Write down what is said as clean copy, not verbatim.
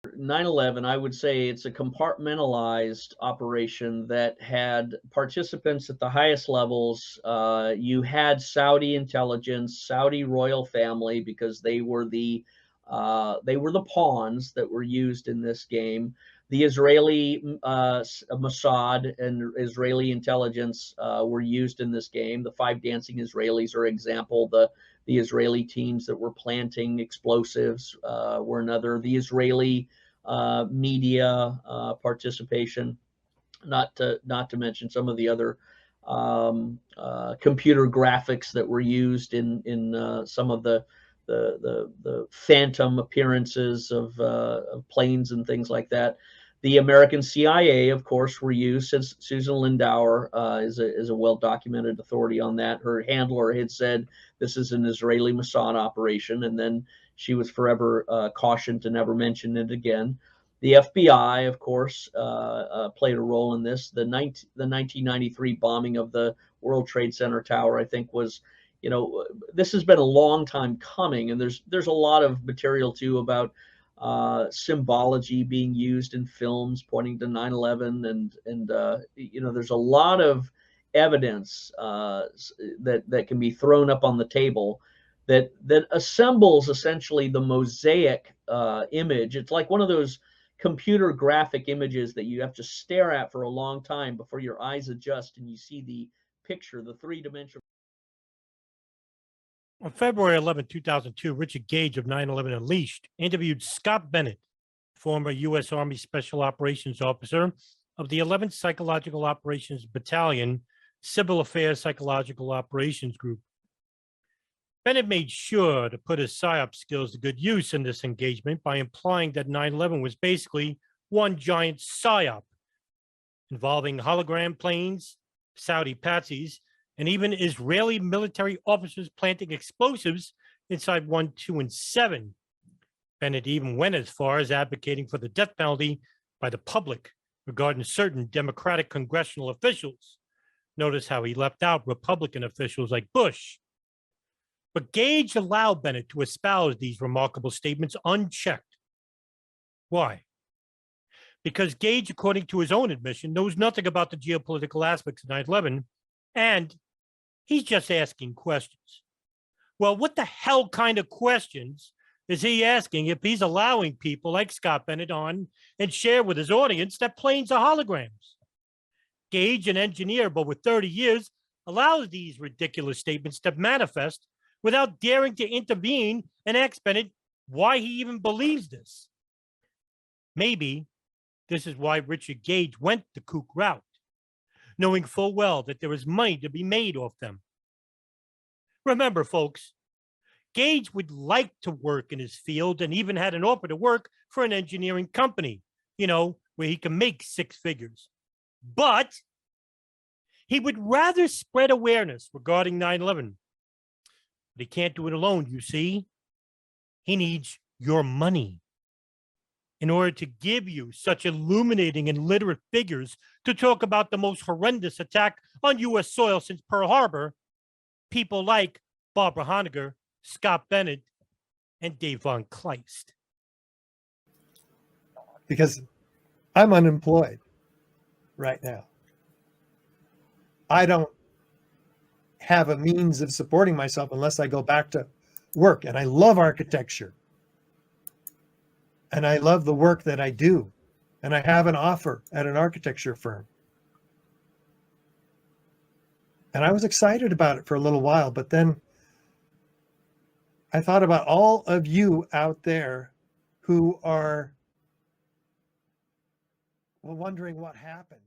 9/11, I would say it's a compartmentalized operation that had participants at the highest levels. You had Saudi intelligence, Saudi royal family, because they were the pawns that were used in this game. The Israeli Mossad and Israeli intelligence were used in this game. The Five Dancing Israelis are an example. The Israeli teams that were planting explosives were another. The Israeli media participation, not to mention some of the other computer graphics that were used in some of the phantom appearances of planes and things like that. The American CIA, of course, were used. Since Susan Lindauer is a well-documented authority on that. Her handler had said this is an Israeli Mossad operation, and then she was forever cautioned to never mention it again. The FBI, of course, played a role in this. The 1993 bombing of the World Trade Center tower, I think, was, this has been a long time coming, and there's a lot of material too about symbology being used in films pointing to 9/11, and there's a lot of evidence that can be thrown up on the table that assembles essentially the mosaic image. It's like one of those computer graphic images that you have to stare at for a long time before your eyes adjust and you see the picture, the three-dimensional. On February 11, 2002, Richard Gage of 9/11 Unleashed interviewed Scott Bennett, former U.S. Army Special Operations Officer of the 11th Psychological Operations Battalion, Civil Affairs Psychological Operations Group. Bennett made sure to put his PSYOP skills to good use in this engagement by implying that 9/11 was basically one giant PSYOP involving hologram planes, Saudi patsies, and even Israeli military officers planting explosives inside 1, 2, and 7. Bennett even went as far as advocating for the death penalty by the public regarding certain Democratic congressional officials. Notice how he left out Republican officials like Bush. But Gage allowed Bennett to espouse these remarkable statements unchecked. Why? Because Gage, according to his own admission, knows nothing about the geopolitical aspects of 9/11, and he's just asking questions. Well, what the hell kind of questions is he asking if he's allowing people like Scott Bennett on and share with his audience that planes are holograms? Gage, an engineer of over 30 years, allows these ridiculous statements to manifest without daring to intervene and ask Bennett why he even believes this. Maybe this is why Richard Gage went the kook route, knowing full well that there is money to be made off them. Remember, folks, Gage would like to work in his field and even had an offer to work for an engineering company, where he can make 6 figures. But he would rather spread awareness regarding 9/11. But he can't do it alone, you see. He needs your money in order to give you such illuminating and literate figures to talk about the most horrendous attack on U.S. soil since Pearl Harbor. People like Barbara Honegger, Scott Bennett, and Dave Von Kleist. Because I'm unemployed right now. I don't have a means of supporting myself unless I go back to work. And I love architecture. And I love the work that I do. And I have an offer at an architecture firm. And I was excited about it for a little while, but then I thought about all of you out there who are wondering what happened.